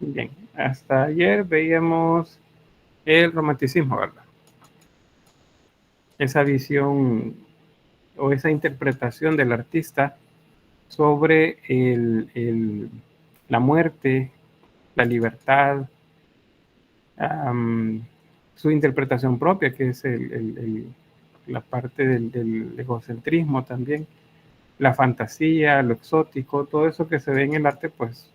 Bien, hasta ayer veíamos el romanticismo, ¿verdad? Esa visión o esa interpretación del artista sobre la muerte, la libertad, um, su interpretación propia, que es la parte del egocentrismo también, la fantasía, lo exótico, todo eso que se ve en el arte, pues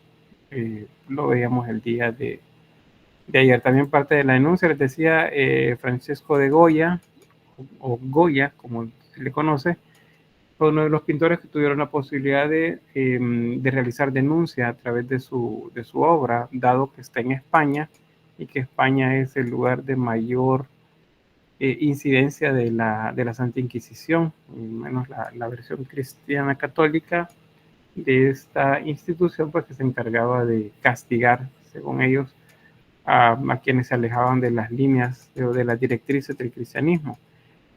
lo veíamos el día de ayer. También parte de la denuncia, les decía, Francisco de Goya, o Goya, como se le conoce, fue uno de los pintores que tuvieron la posibilidad de realizar denuncia a través de su obra, dado que está en España y que España es el lugar de mayor incidencia de la Santa Inquisición, menos la versión cristiana católica de esta institución, pues que se encargaba de castigar, según ellos, a quienes se alejaban de las líneas o de las directrices del cristianismo.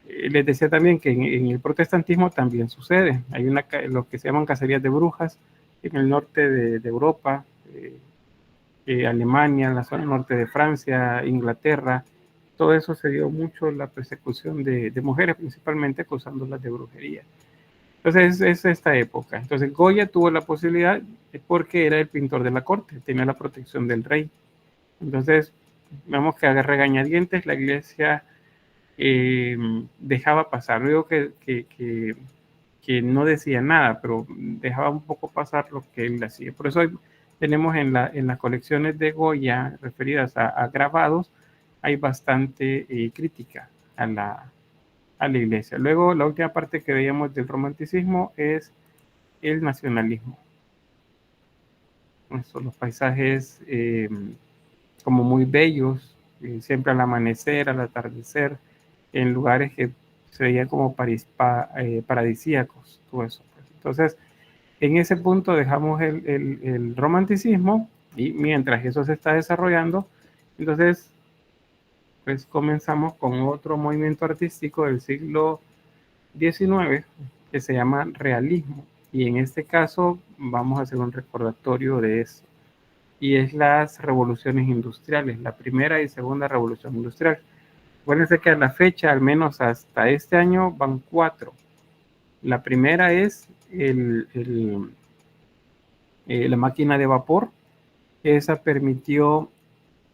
Les decía también que en el protestantismo también sucede. Hay lo que se llaman cacerías de brujas en el norte de Europa, Alemania, en la zona norte de Francia, Inglaterra. Todo eso se dio mucho la persecución de mujeres, principalmente acusándolas de brujería. Entonces es esta época. Entonces Goya tuvo la posibilidad porque era el pintor de la corte, tenía la protección del rey. Entonces vemos que a regañadientes la iglesia dejaba pasar. No digo que no decía nada, pero dejaba un poco pasar lo que él hacía. Por eso tenemos en las colecciones de Goya referidas a grabados, hay bastante crítica a la iglesia. Luego, la última parte que veíamos del romanticismo es el nacionalismo. Son los paisajes como muy bellos, siempre al amanecer, al atardecer, en lugares que se veían como paradisíacos, todo eso. Pues. Entonces, en ese punto dejamos el romanticismo y mientras eso se está desarrollando, entonces, pues comenzamos con otro movimiento artístico del siglo XIX que se llama realismo. Y en este caso vamos a hacer un recordatorio de eso. Y es las revoluciones industriales, la primera y segunda revolución industrial. Acuérdense que a la fecha, al menos hasta este año, van 4. La primera es la máquina de vapor. Esa permitió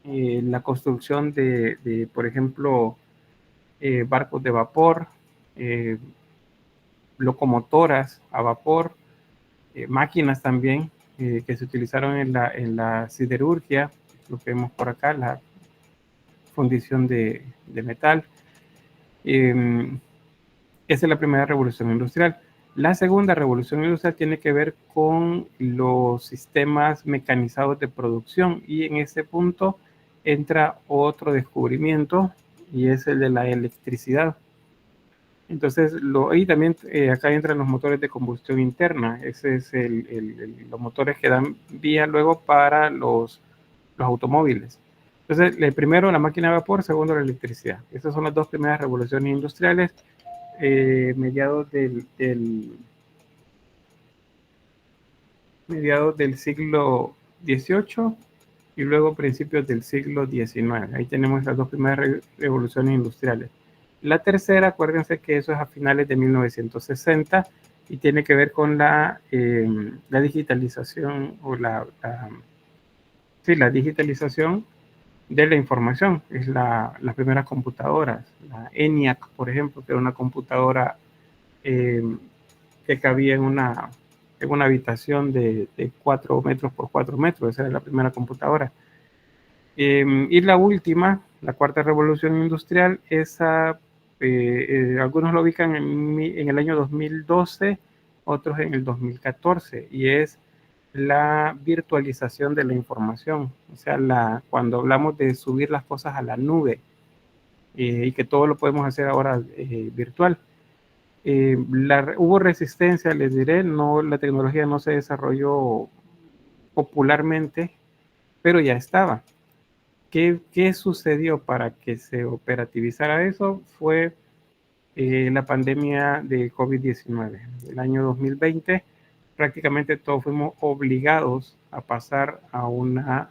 la construcción por ejemplo, barcos de vapor, eh, locomotoras a vapor, máquinas también que se utilizaron en la siderurgia, lo que vemos por acá, la fundición de metal. Esa es la primera revolución industrial. La segunda revolución industrial tiene que ver con los sistemas mecanizados de producción y en ese punto entra otro descubrimiento y es el de la electricidad. Entonces, y también acá entran los motores de combustión interna. Ese es los motores que dan vía luego para los automóviles. Entonces, primero la máquina de vapor, segundo la electricidad. Estas son las dos primeras revoluciones industriales, mediados del siglo XVIII y luego principios del siglo XIX. Ahí tenemos las dos primeras revoluciones industriales. La tercera, acuérdense que eso es a finales de 1960 y tiene que ver con la digitalización o la digitalización de la información. Es las primeras computadoras, la ENIAC, por ejemplo, que era una computadora que cabía en una habitación de 4 metros por 4 metros. Esa era la primera computadora. Y la última, la cuarta revolución industrial, algunos lo ubican en el año 2012, otros en el 2014, y es la virtualización de la información. O sea, cuando hablamos de subir las cosas a la nube y que todo lo podemos hacer ahora virtual. Hubo resistencia, les diré, no, la tecnología no se desarrolló popularmente, pero ya estaba. ¿Qué sucedió para que se operativizara eso? Fue la pandemia de COVID-19. El año 2020 prácticamente todos fuimos obligados a pasar a una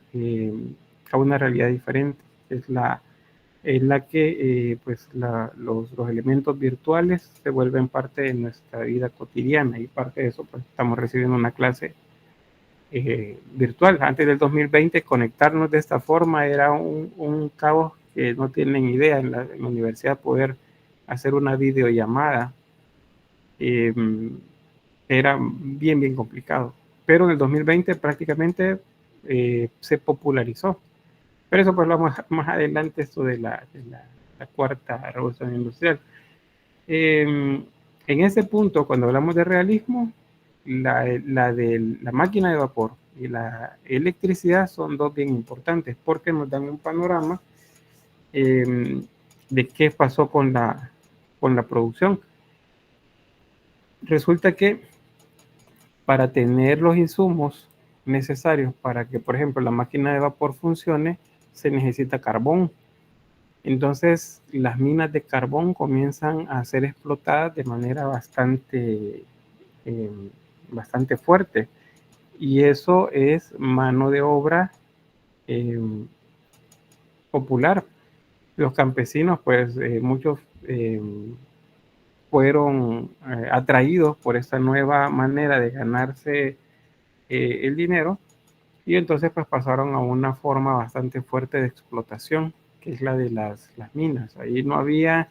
realidad diferente. Es la que pues los elementos virtuales se vuelven parte de nuestra vida cotidiana, y parte de eso pues estamos recibiendo una clase virtual. Antes del 2020 conectarnos de esta forma era un caos que no tienen idea en la universidad. Poder hacer una videollamada era bien complicado, pero en el 2020 prácticamente se popularizó. Pero eso pues lo vamos más adelante, esto de la cuarta revolución industrial. En ese punto, cuando hablamos de realismo, la de la máquina de vapor y la electricidad son dos bien importantes, porque nos dan un panorama de qué pasó con la producción. Resulta que para tener los insumos necesarios para que, por ejemplo, la máquina de vapor funcione, se necesita carbón. Entonces, las minas de carbón comienzan a ser explotadas de manera bastante fuerte. Y eso es mano de obra eh, popular. Los campesinos, pues muchos fueron atraídos por esta nueva manera de ganarse el dinero, y entonces pues pasaron a una forma bastante fuerte de explotación, que es la de las minas. Ahí no había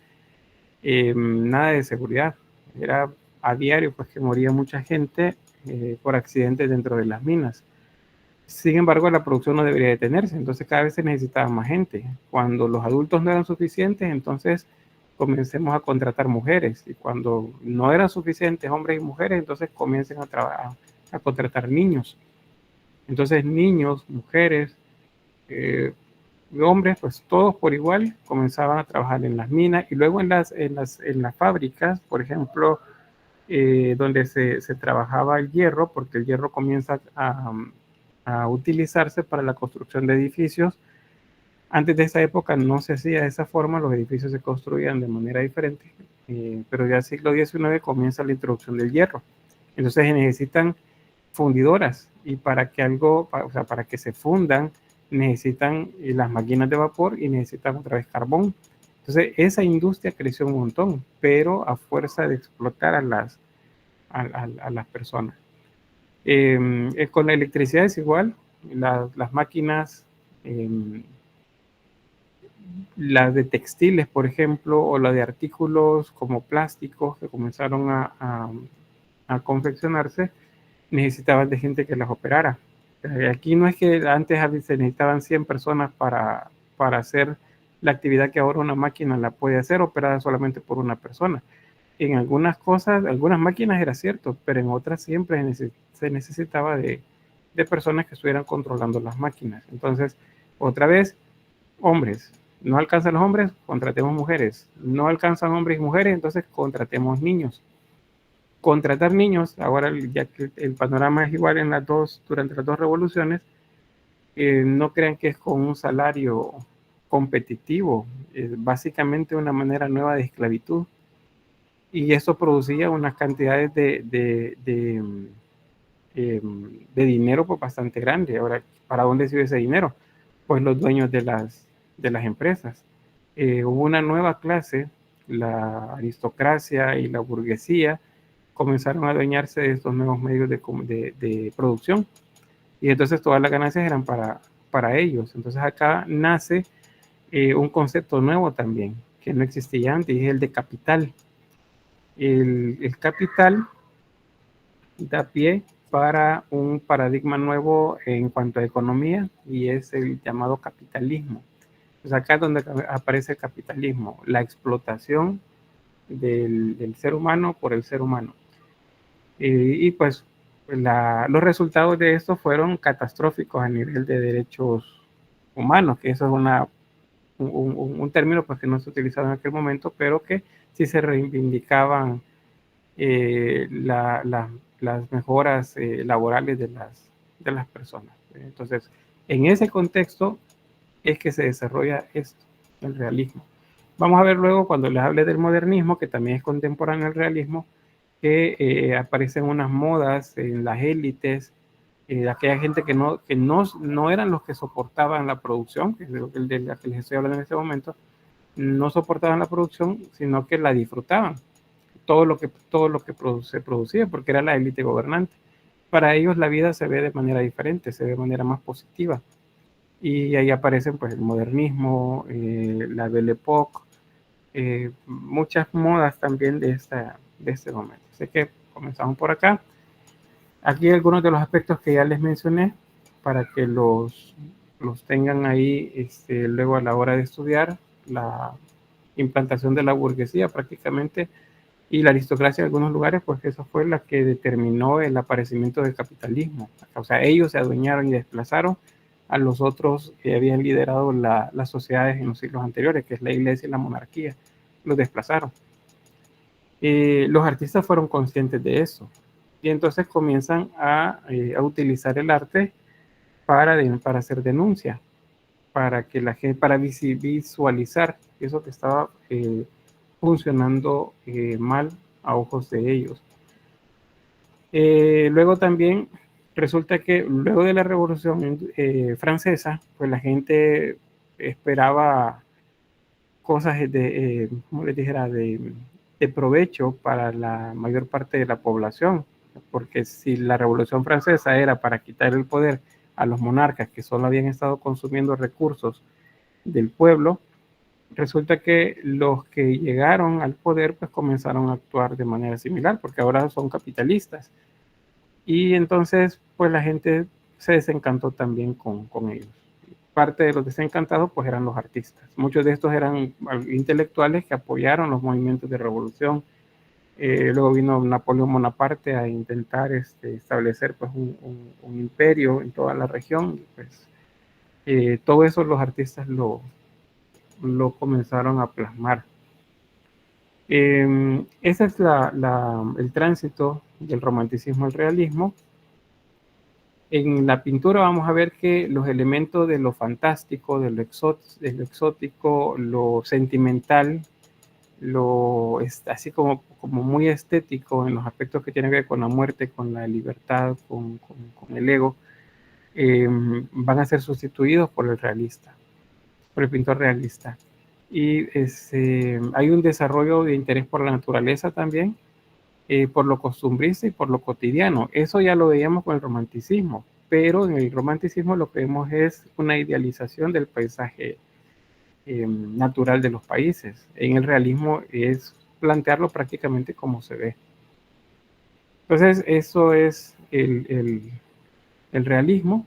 nada de seguridad. Era a diario pues que moría mucha gente por accidentes dentro de las minas. Sin embargo, la producción no debería detenerse, entonces cada vez se necesitaba más gente. Cuando los adultos no eran suficientes, entonces comencemos a contratar mujeres, y cuando no eran suficientes hombres y mujeres, entonces comiencen a contratar niños. Entonces niños, mujeres, hombres, pues todos por igual comenzaban a trabajar en las minas, y luego en las fábricas, por ejemplo, donde se trabajaba el hierro, porque el hierro comienza a utilizarse para la construcción de edificios. Antes de esa época no se hacía de esa forma, los edificios se construían de manera diferente, pero ya el siglo XIX comienza la introducción del hierro. Entonces se necesitan fundidoras, y para que se fundan necesitan las máquinas de vapor y necesitan otra vez carbón. Entonces esa industria creció un montón, pero a fuerza de explotar a las personas. Con la electricidad es igual. Las máquinas, las de textiles, por ejemplo, o la de artículos como plásticos que comenzaron a confeccionarse, necesitaban de gente que las operara. Aquí no es que antes se necesitaban 100 personas para hacer la actividad que ahora una máquina la puede hacer, operada solamente por una persona. En algunas cosas, algunas máquinas era cierto, pero en otras siempre se necesitaba de personas que estuvieran controlando las máquinas. Entonces, otra vez, hombres. No alcanzan los hombres, contratemos mujeres. No alcanzan hombres y mujeres, entonces contratemos niños. Contratar niños, ahora ya que el panorama es igual durante las dos revoluciones, no crean que es con un salario competitivo, es básicamente una manera nueva de esclavitud, y eso producía unas cantidades de dinero pues bastante grande. Ahora, ¿para dónde se iba ese dinero? Pues los dueños de las empresas. Hubo una nueva clase, la aristocracia y la burguesía comenzaron a adueñarse de estos nuevos medios de producción, y entonces todas las ganancias eran para ellos. Entonces acá nace un concepto nuevo también, que no existía antes, y es el de capital. El capital da pie para un paradigma nuevo en cuanto a economía, y es el llamado capitalismo. Pues acá es donde aparece el capitalismo, la explotación del ser humano por el ser humano. Y pues los resultados de esto fueron catastróficos a nivel de derechos humanos, que eso es un término pues que no se utilizaba en aquel momento, pero que sí se reivindicaban las mejoras laborales de las personas. Entonces, en ese contexto es que se desarrolla esto, el realismo. Vamos a ver luego, cuando les hable del modernismo, que también es contemporáneo al realismo, que aparecen unas modas en las élites, aquella gente que no eran los que soportaban la producción, que es el de la que les estoy hablando en este momento, no soportaban la producción, sino que la disfrutaban, todo lo que se producía, porque era la élite gobernante. Para ellos la vida se ve de manera diferente, se ve de manera más positiva. Y ahí aparecen pues el modernismo, la Belle Époque, muchas modas también de este momento. Así que comenzamos por acá. Aquí algunos de los aspectos que ya les mencioné para que los tengan ahí luego a la hora de estudiar la implantación de la burguesía prácticamente y la aristocracia en algunos lugares, pues esa fue la que determinó el aparecimiento del capitalismo. O sea, ellos se adueñaron y desplazaron a los otros que habían liderado las sociedades en los siglos anteriores, que es la iglesia y la monarquía. Los desplazaron. Los artistas fueron conscientes de eso y entonces comienzan a utilizar el arte para hacer denuncia, para que la gente, para visualizar eso que estaba funcionando mal a ojos de ellos. Luego también resulta que luego de la Revolución Francesa, pues la gente esperaba cosas como les dijera, de provecho para la mayor parte de la población, porque si la Revolución Francesa era para quitar el poder a los monarcas que solo habían estado consumiendo recursos del pueblo, resulta que los que llegaron al poder pues comenzaron a actuar de manera similar, porque ahora son capitalistas. Y entonces pues la gente se desencantó también con ellos. Parte de los desencantados pues eran los artistas. Muchos de estos eran intelectuales que apoyaron los movimientos de revolución. Luego vino Napoleón Bonaparte a intentar establecer pues un imperio en toda la región. Pues, todo eso los artistas lo comenzaron a plasmar. Ese es el tránsito del romanticismo al realismo. En la pintura vamos a ver que los elementos de lo fantástico, de lo exótico, lo sentimental, así como muy estético en los aspectos que tienen que ver con la muerte, con la libertad, con el ego, van a ser sustituidos por el realista, por el pintor realista. Y hay un desarrollo de interés por la naturaleza también, por lo costumbrista y por lo cotidiano. Eso ya lo veíamos con el romanticismo, pero en el romanticismo lo que vemos es una idealización del paisaje natural de los países. En el realismo es plantearlo prácticamente como se ve. Entonces, eso es el realismo.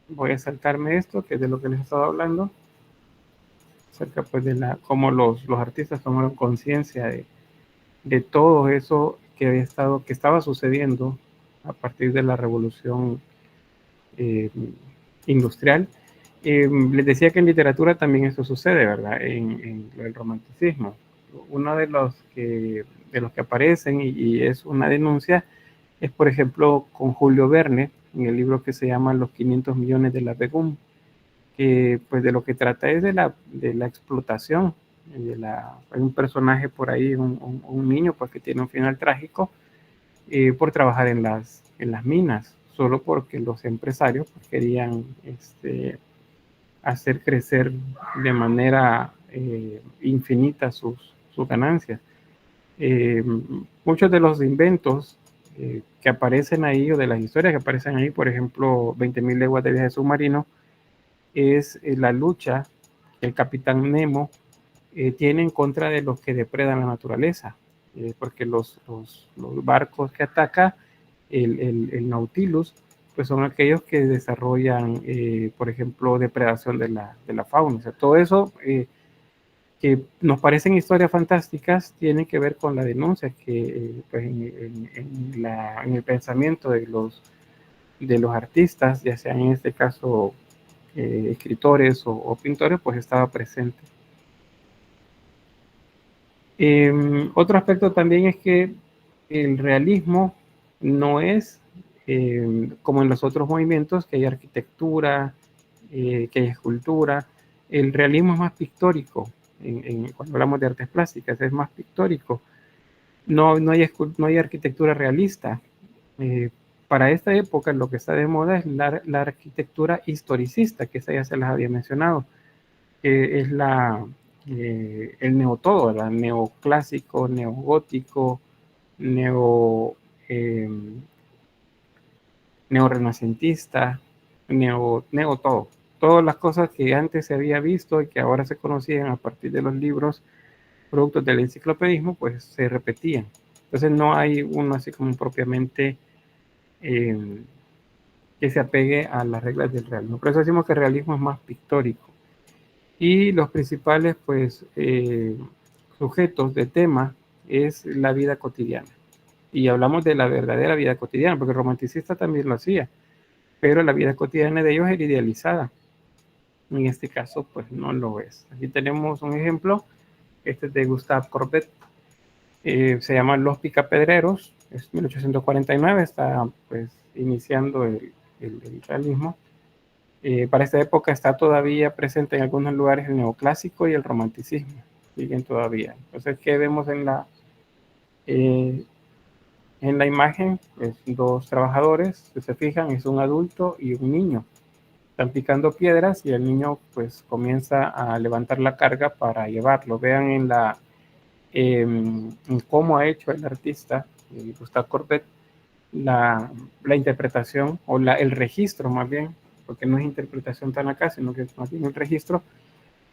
Voy a saltarme esto, que es de lo que les he estado hablando, acerca pues de cómo los artistas tomaron conciencia de todo eso que estaba sucediendo a partir de la revolución industrial. Les decía que en literatura también esto sucede, ¿verdad? En el romanticismo. Uno de los que aparecen y es una denuncia es, por ejemplo, con Julio Verne, en el libro que se llama Los 500 millones de la Begum, que pues de lo que trata es de la explotación. Hay un personaje por ahí, un niño pues que tiene un final trágico por trabajar en las minas, solo porque los empresarios pues, querían hacer crecer de manera infinita sus ganancias. Muchos de los inventos que aparecen ahí o de las historias que aparecen ahí, por ejemplo, 20.000 leguas de viaje submarino, es la lucha que el capitán Nemo tiene en contra de los que depredan la naturaleza, porque los barcos que ataca el Nautilus, pues son aquellos que desarrollan, por ejemplo, depredación de la fauna. O sea, todo eso que nos parecen historias fantásticas tiene que ver con la denuncia que pues en el pensamiento de los artistas, ya sean en este caso escritores o pintores, pues estaba presente. Otro aspecto también es que el realismo no es como en los otros movimientos, que hay arquitectura, que hay escultura. El realismo es más pictórico, cuando hablamos de artes plásticas, es más pictórico. No hay arquitectura realista. Eh, para esta época lo que está de moda es la arquitectura historicista, que esa ya se las había mencionado, que es el neotodo, ¿verdad? Neoclásico, neogótico, neo, eh, neorrenacentista, neo todo. Todas las cosas que antes se había visto y que ahora se conocían a partir de los libros, productos del enciclopedismo, pues se repetían. Entonces no hay uno así como propiamente eh, que se apegue a las reglas del realismo. Por eso decimos que el realismo es más pictórico. Y los principales, pues, sujetos de tema es la vida cotidiana. Y hablamos de la verdadera vida cotidiana, porque el romanticista también lo hacía, pero la vida cotidiana de ellos era idealizada. En este caso, pues no lo es. Aquí tenemos un ejemplo, este es de Gustave Courbet, se llama Los Picapedreros, es 1849, está pues iniciando el realismo. Para esta época está todavía presente en algunos lugares el neoclásico y el romanticismo, siguen todavía. Entonces, ¿qué vemos en la imagen? Pues dos trabajadores, si se fijan, es un adulto y un niño. Están picando piedras y el niño pues comienza a levantar la carga para llevarlo. Vean en cómo ha hecho el artista, Gustave Courbet, la interpretación o el registro más bien, porque no es interpretación tan acá, sino que es más bien un registro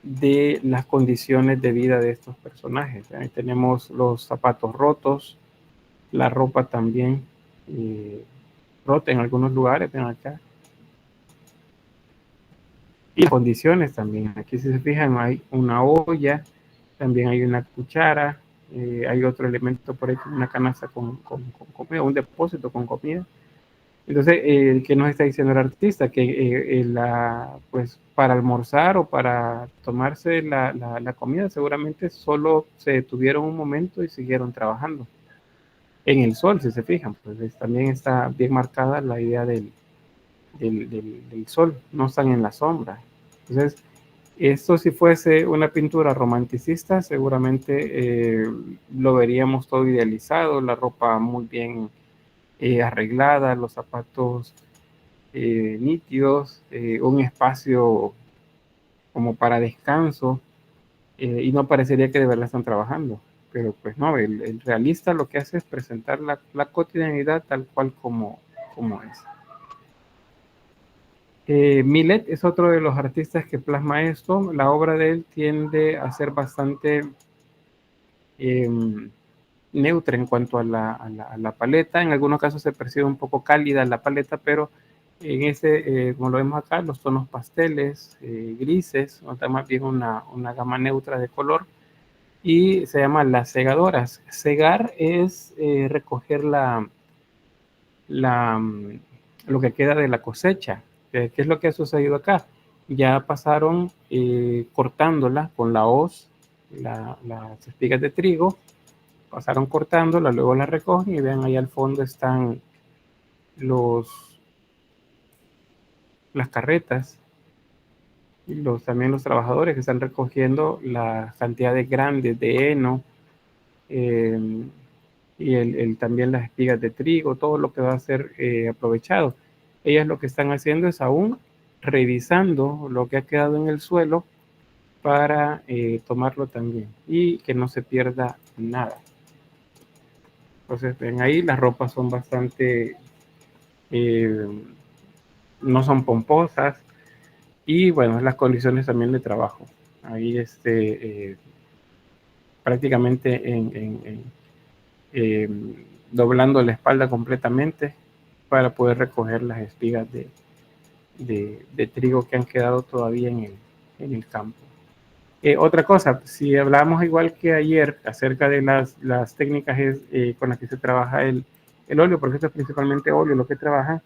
de las condiciones de vida de estos personajes. Ahí tenemos los zapatos rotos, la ropa también rota en algunos lugares, ven acá. Y condiciones también. Aquí si se fijan hay una olla, también hay una cuchara, hay otro elemento por ahí, una canasta con comida, un depósito con comida. Entonces, ¿qué nos está diciendo el artista? Que pues para almorzar o para tomarse la comida seguramente solo se detuvieron un momento y siguieron trabajando. En el sol, si se fijan, pues también está bien marcada la idea del sol, no están en la sombra. Entonces, esto si fuese una pintura romanticista, seguramente lo veríamos todo idealizado, la ropa muy bien arreglada, los zapatos nítidos, un espacio como para descanso, y no parecería que de verdad están trabajando. Pero pues no, el realista lo que hace es presentar la cotidianidad tal cual como es. Millet es otro de los artistas que plasma esto. La obra de él tiende a ser bastante eh, neutra en cuanto a la paleta. En algunos casos se percibe un poco cálida la paleta, pero en como lo vemos acá, los tonos pasteles, grises, nota más bien una gama neutra de color, y se llama Las Segadoras. Segar es recoger la, lo que queda de la cosecha. ¿Qué es lo que ha sucedido acá? Ya pasaron cortándola con la hoz, las espigas de trigo, pasaron cortándola, luego la recogen y vean ahí al fondo están las carretas y también los trabajadores que están recogiendo las cantidades grandes de heno, eh, y también las espigas de trigo, todo lo que va a ser aprovechado. Ellas lo que están haciendo es aún revisando lo que ha quedado en el suelo para tomarlo también y que no se pierda nada. Entonces, ven ahí, las ropas son bastante, eh, no son pomposas, y bueno, las condiciones también de trabajo. Ahí prácticamente eh, doblando la espalda completamente para poder recoger las espigas de trigo que han quedado todavía en el campo. Otra cosa, si hablamos igual que ayer acerca de las técnicas con las que se trabaja el óleo, porque esto es principalmente óleo lo que trabaja,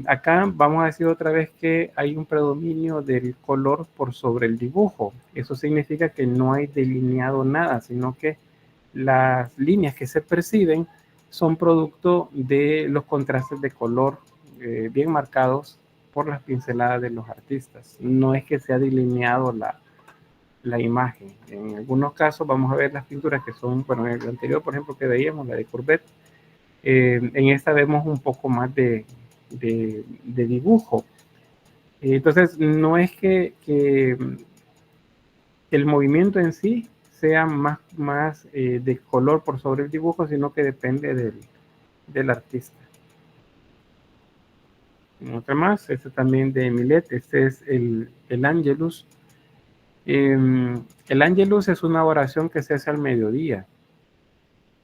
acá vamos a decir otra vez que hay un predominio del color por sobre el dibujo. Eso significa que no hay delineado nada, sino que las líneas que se perciben son producto de los contrastes de color bien marcados por las pinceladas de los artistas. No es que se ha delineado la imagen. En algunos casos vamos a ver las pinturas que son, bueno, en el anterior, por ejemplo, que veíamos, la de Courbet, en esta vemos un poco más de dibujo. Entonces, no es que el movimiento en sí sea más de color por sobre el dibujo, sino que depende del artista. Otra más, este también de Millet, este es el Angelus. El Angelus es una oración que se hace al mediodía,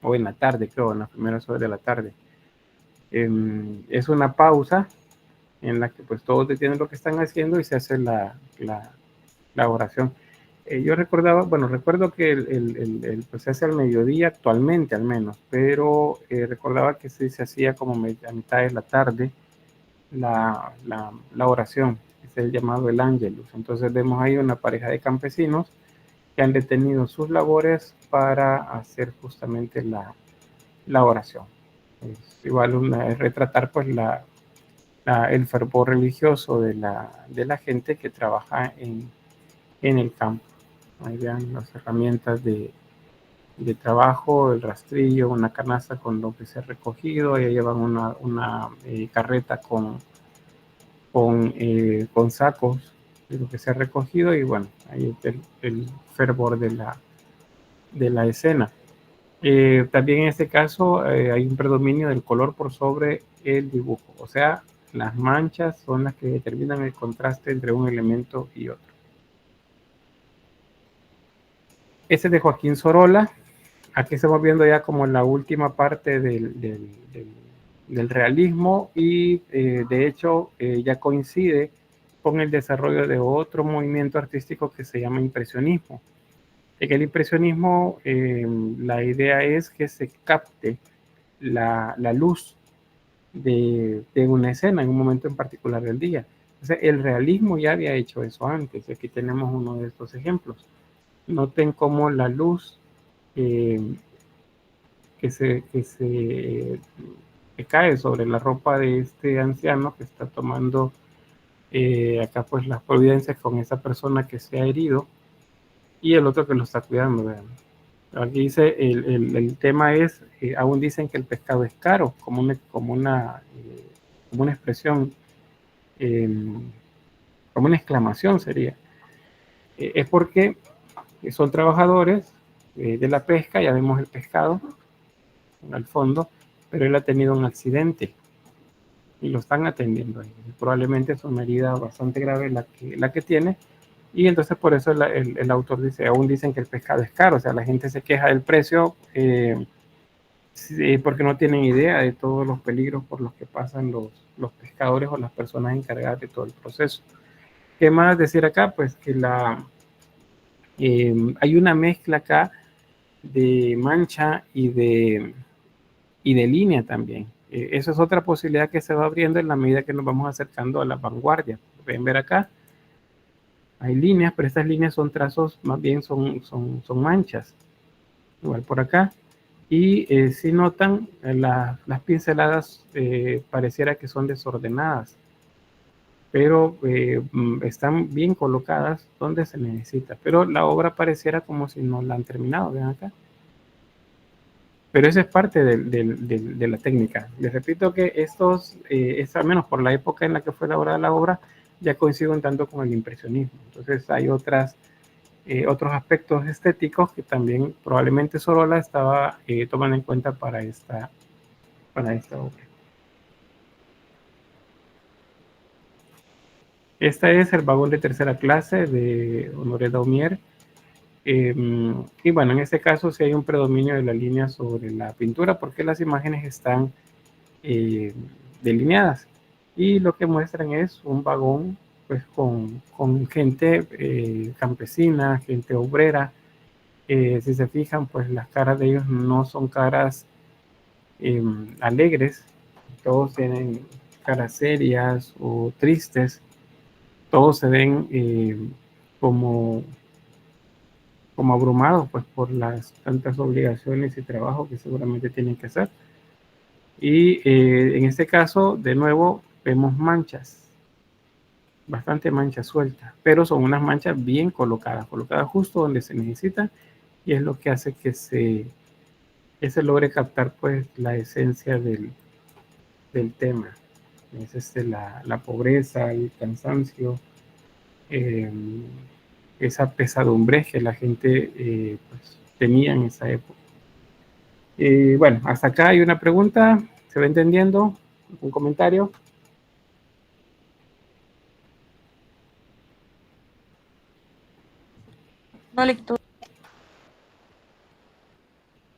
o en la tarde, creo, en las primeras horas de la tarde. Es una pausa en la que pues todos detienen lo que están haciendo y se hace la oración. Yo recuerdo que pues se hace al mediodía actualmente al menos, pero recordaba que sí se hacía como a mitad de la tarde la oración, es el llamado el Ángelus. Entonces vemos ahí una pareja de campesinos que han detenido sus labores para hacer justamente la oración. Es igual es retratar pues el fervor religioso de la gente que trabaja en el campo. Ahí vean las herramientas de trabajo, el rastrillo, una canasta con lo que se ha recogido, ahí llevan una carreta con sacos de lo que se ha recogido y bueno, ahí el fervor de la escena. También en este caso hay un predominio del color por sobre el dibujo, o sea, las manchas son las que determinan el contraste entre un elemento y otro. Este es de Joaquín Sorolla. Aquí estamos viendo ya como la última parte del realismo y de hecho ya coincide con el desarrollo de otro movimiento artístico que se llama impresionismo. En el impresionismo la idea es que se capte la luz de una escena en un momento en particular del día. Entonces, el realismo ya había hecho eso antes. Aquí tenemos uno de estos ejemplos. Noten cómo la luz eh, que cae sobre la ropa de este anciano que está tomando acá pues las providencias con esa persona que se ha herido y el otro que lo está cuidando. Vean. Aquí dice, el tema es, aún dicen que el pescado es caro, como una expresión, eh, como una exclamación sería. Es porque son trabajadores de la pesca, ya vemos el pescado al fondo, pero él ha tenido un accidente y lo están atendiendo ahí. Probablemente es una herida bastante grave la que tiene, y entonces por eso el autor dice, aún dicen que el pescado es caro, o sea, la gente se queja del precio porque no tienen idea de todos los peligros por los que pasan los pescadores o las personas encargadas de todo el proceso. ¿Qué más decir acá? Pues que hay una mezcla acá de mancha y de línea también. Eso es otra posibilidad que se va abriendo en la medida que nos vamos acercando a la vanguardia. Pueden ver acá, hay líneas, pero estas líneas son trazos, más bien son manchas. Igual por acá. Y si notan, las pinceladas pareciera que son desordenadas, pero están bien colocadas donde se necesita. Pero la obra pareciera como si no la han terminado, vean acá. Pero eso es parte de la técnica. Les repito que es al menos por la época en la que fue elaborada la obra, ya coincide un tanto con el impresionismo. Entonces hay otros aspectos estéticos que también probablemente Sorolla estaba tomando en cuenta para esta obra. Esta es el vagón de tercera clase de Honoré Daumier. Y bueno, en este caso sí hay un predominio de la línea sobre la pintura porque las imágenes están delineadas y lo que muestran es un vagón pues con gente campesina, gente obrera. Si se fijan, pues las caras de ellos no son caras alegres, todos tienen caras serias o tristes, todos se ven como abrumados pues por las tantas obligaciones y trabajo que seguramente tienen que hacer. Y en este caso, de nuevo, vemos manchas. bastante mancha suelta, pero son unas manchas bien colocadas justo donde se necesita, y es lo que hace que se logre captar pues la esencia del tema. Es la pobreza, el cansancio, eh, esa pesadumbre que la gente pues, tenía en esa época. Bueno, hasta acá hay una pregunta, ¿se va entendiendo? ¿Un comentario? No lectura.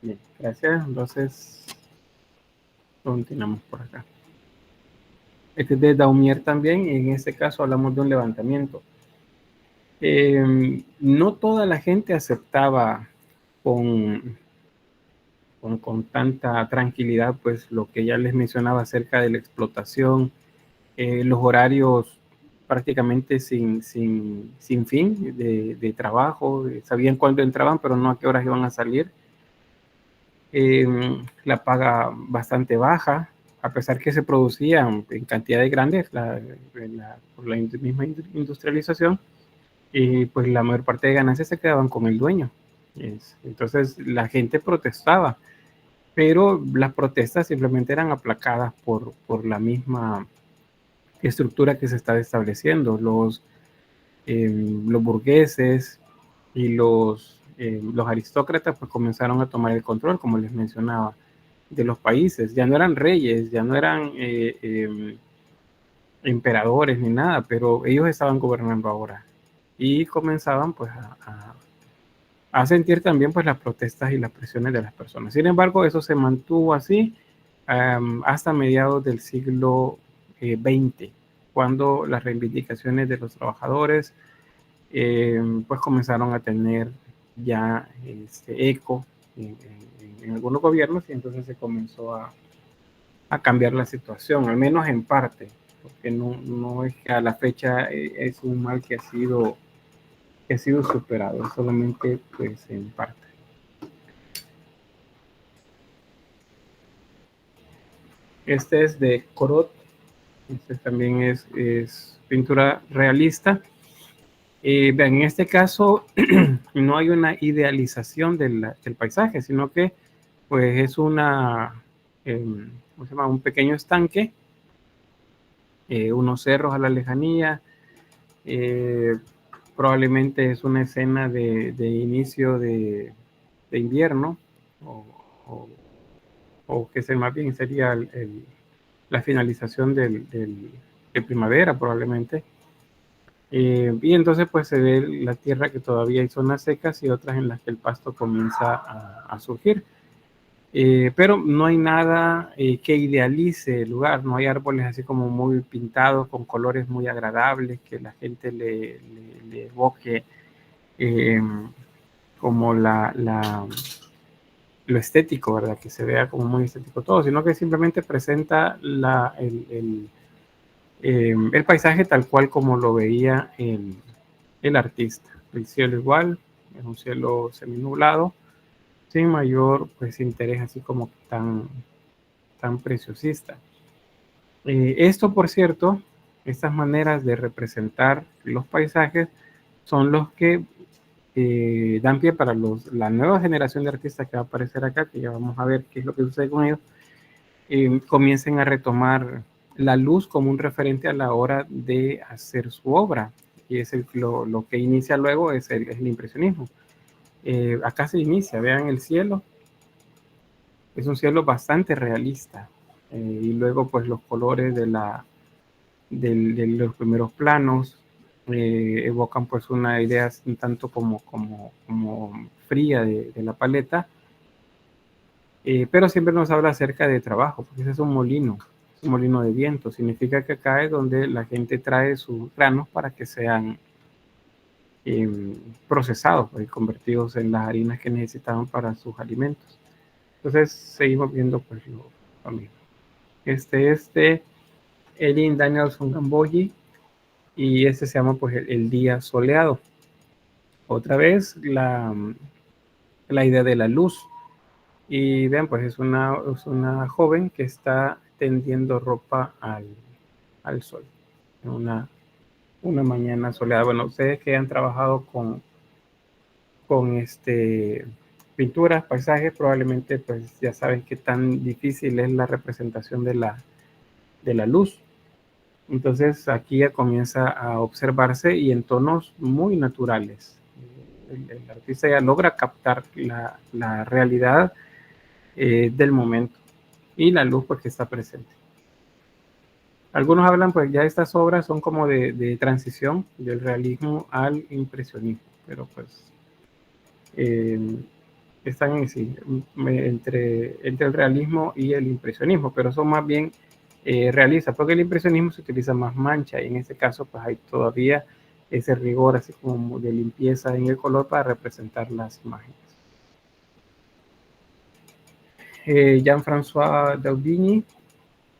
Bien, gracias. Entonces, continuamos por acá. Este es de Daumier también, y en este caso hablamos de un levantamiento. No toda la gente aceptaba con, con tanta tranquilidad, pues lo que ya les mencionaba acerca de la explotación, los horarios prácticamente sin fin de trabajo, sabían cuándo entraban, pero no a qué horas iban a salir. La paga bastante baja, a pesar que se producían en cantidades grandes por la misma industrialización, y pues la mayor parte de ganancias se quedaban con el dueño. Entonces la gente protestaba, pero las protestas simplemente eran aplacadas por la misma estructura que se estaba estableciendo. Los burgueses y los aristócratas pues comenzaron a tomar el control, como les mencionaba, de los países. Ya no eran reyes, ya no eran emperadores ni nada, pero ellos estaban gobernando ahora y comenzaban pues a sentir también pues las protestas y las presiones de las personas. Sin embargo, eso se mantuvo así hasta mediados del siglo XX, cuando las reivindicaciones de los trabajadores pues comenzaron a tener ya eco en algunos gobiernos, y entonces se comenzó a cambiar la situación, al menos en parte, porque no es que a la fecha es un mal que ha sido superado, solamente pues en parte. Este es de Corot, este también es pintura realista. En este caso no hay una idealización del paisaje, sino que pues es ¿cómo se llama? Un pequeño estanque, unos cerros a la lejanía, eh, probablemente es una escena de inicio de invierno, o, o, o que más bien sería la finalización de primavera probablemente. Y entonces pues se ve la tierra que todavía hay zonas secas y otras en las que el pasto comienza a surgir. Pero no hay nada que idealice el lugar, no hay árboles así como muy pintados con colores muy agradables que la gente le evoque eh, como lo estético, ¿verdad? Que se vea como muy estético todo, sino que simplemente presenta el paisaje tal cual como lo veía el artista. El cielo igual, es un cielo seminublado, sin mayor pues interés así como tan preciosista. Esto, por cierto, estas maneras de representar los paisajes son los que dan pie para la nueva generación de artistas que va a aparecer acá, que ya vamos a ver qué es lo que sucede con ellos, comiencen a retomar la luz como un referente a la hora de hacer su obra. Y es lo que inicia luego es el impresionismo. Acá se inicia, vean el cielo, es un cielo bastante realista. Y luego pues los colores de los primeros planos evocan pues una idea un tanto como fría de la paleta, pero siempre nos habla acerca de trabajo, porque ese es un molino de viento, significa que acá es donde la gente trae sus granos para que sean procesados y convertidos en las harinas que necesitaban para sus alimentos. Entonces seguimos viendo pues lo mismo. Este es de Erin Danielson Gambogi, y este se llama pues el día soleado. Otra vez la idea de la luz. Y vean, pues es una joven que está tendiendo ropa al sol. Una una mañana soleada. Bueno, ustedes que han trabajado con pinturas, paisajes, probablemente pues ya saben qué tan difícil es la representación de la luz. Entonces aquí ya comienza a observarse y en tonos muy naturales. El artista ya logra captar la realidad del momento y la luz pues que está presente. Algunos hablan pues ya estas obras son como de transición del realismo al impresionismo, pero pues eh, están en sí, entre el realismo y el impresionismo, pero son más bien realistas, porque el impresionismo se utiliza más mancha y en este caso pues hay todavía ese rigor así como de limpieza en el color para representar las imágenes. Jean-François Daudini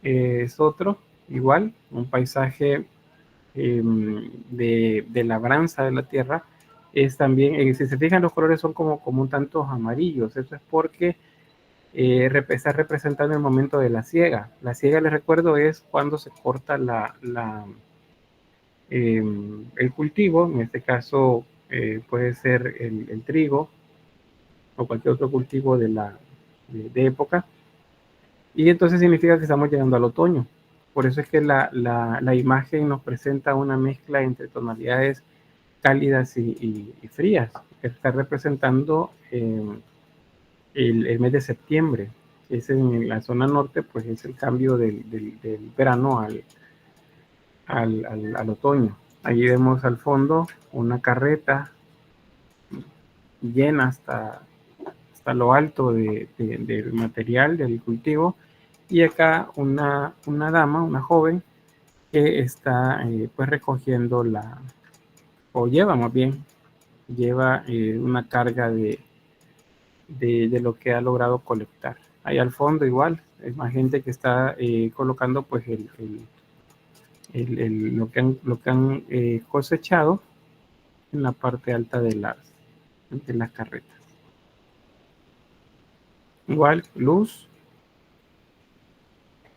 es otro, igual, un paisaje de labranza de la tierra. Es también, si se fijan, los colores son como un tanto amarillos. Eso es porque está representando el momento de la siega. La siega, les recuerdo, es cuando se corta el cultivo. En este caso puede ser el trigo o cualquier otro cultivo de época. Y entonces significa que estamos llegando al otoño. Por eso es que la imagen nos presenta una mezcla entre tonalidades cálidas y frías, que está representando el mes de septiembre. Es en la zona norte, pues es el cambio del verano al otoño. Allí vemos al fondo una carreta llena hasta lo alto del material del cultivo, y acá una dama, una joven, que está pues recogiendo o lleva más bien, lleva una carga de lo que ha logrado colectar. Ahí al fondo igual, es más gente que está colocando pues lo que han cosechado en la parte alta de las carretas. Igual, luz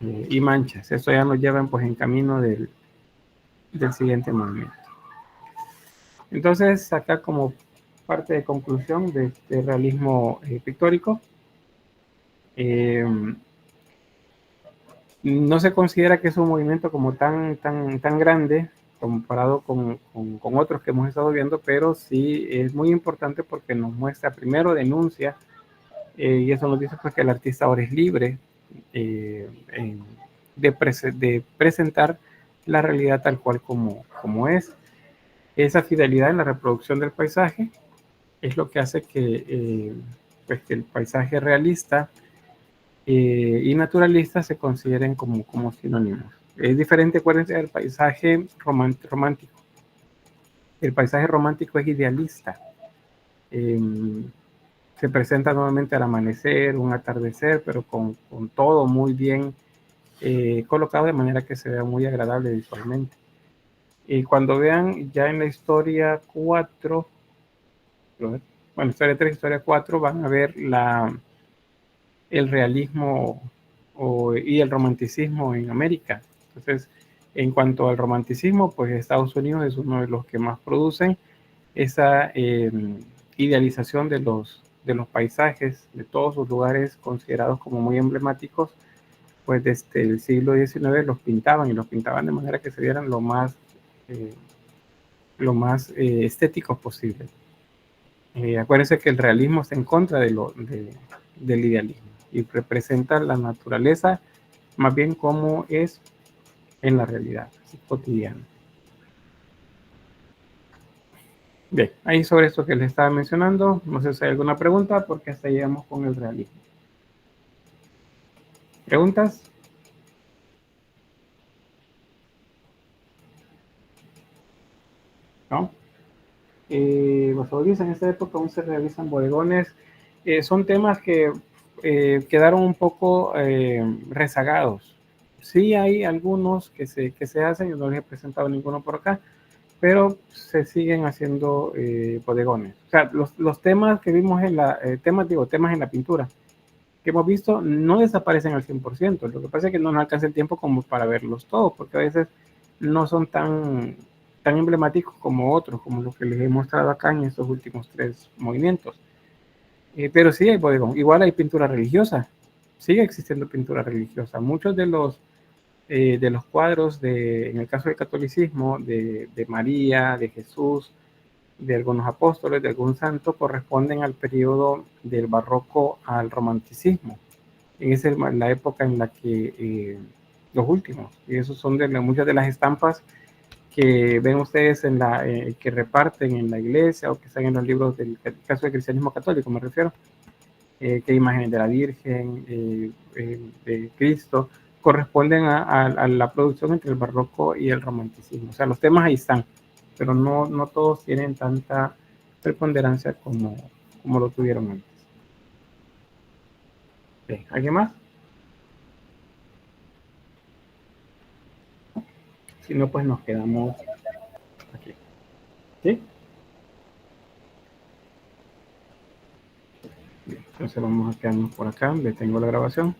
y manchas. Eso ya nos llevan pues en camino del siguiente movimiento. Entonces, acá como parte de conclusión de este realismo pictórico, no se considera que es un movimiento como tan grande comparado con otros que hemos estado viendo, pero sí es muy importante porque nos muestra, primero denuncia, y eso nos dice pues que el artista ahora es libre de presentar la realidad tal cual como es. Esa fidelidad en la reproducción del paisaje es lo que hace pues que el paisaje realista y naturalista se consideren como sinónimos. Es diferente, acuérdense, del paisaje romántico. El paisaje romántico es idealista. Eh, Se presenta nuevamente al amanecer, un atardecer, pero con todo muy bien colocado de manera que se vea muy agradable visualmente. Y cuando vean ya en la historia 4, bueno, historia 3, historia 4, van a ver el realismo y el romanticismo en América. Entonces, en cuanto al romanticismo, pues Estados Unidos es uno de los que más producen esa idealización de los paisajes, de todos los lugares considerados como muy emblemáticos, pues desde el siglo XIX los pintaban, y los pintaban de manera que se vieran lo más estéticos posible. Acuérdense que el realismo está en contra del idealismo y representa la naturaleza más bien como es en la realidad cotidiana. Bien, ahí sobre esto que les estaba mencionando, no sé si hay alguna pregunta, porque hasta llegamos con el realismo. ¿Preguntas? ¿No? Los audífonos en esta época aún se realizan bodegones. Son temas que quedaron un poco rezagados. Sí hay algunos que se hacen, yo no les he presentado ninguno por acá, pero se siguen haciendo bodegones. O sea, los temas que vimos temas en la pintura que hemos visto no desaparecen al 100%. Lo que pasa es que no nos alcanza el tiempo como para verlos todos, porque a veces no son tan tan emblemáticos como otros, como los que les he mostrado acá en estos últimos 3 movimientos. Pero sí hay bodegón. Igual hay pintura religiosa. Sigue existiendo pintura religiosa. Muchos de los cuadros, en el caso del catolicismo, de María, de Jesús, de algunos apóstoles, de algún santo, corresponden al periodo del barroco al romanticismo. Esa es la época en la que los últimos, y esos son muchas de las estampas que ven ustedes que reparten en la iglesia o que están en los libros del caso del cristianismo católico, me refiero, que imágenes de la Virgen, de Cristo, corresponden a la producción entre el barroco y el romanticismo. O sea, los temas ahí están, pero no todos tienen tanta preponderancia como lo tuvieron antes. ¿Alguien más? Si no, pues nos quedamos aquí. ¿Sí? Entonces vamos a quedarnos por acá. Detengo la grabación.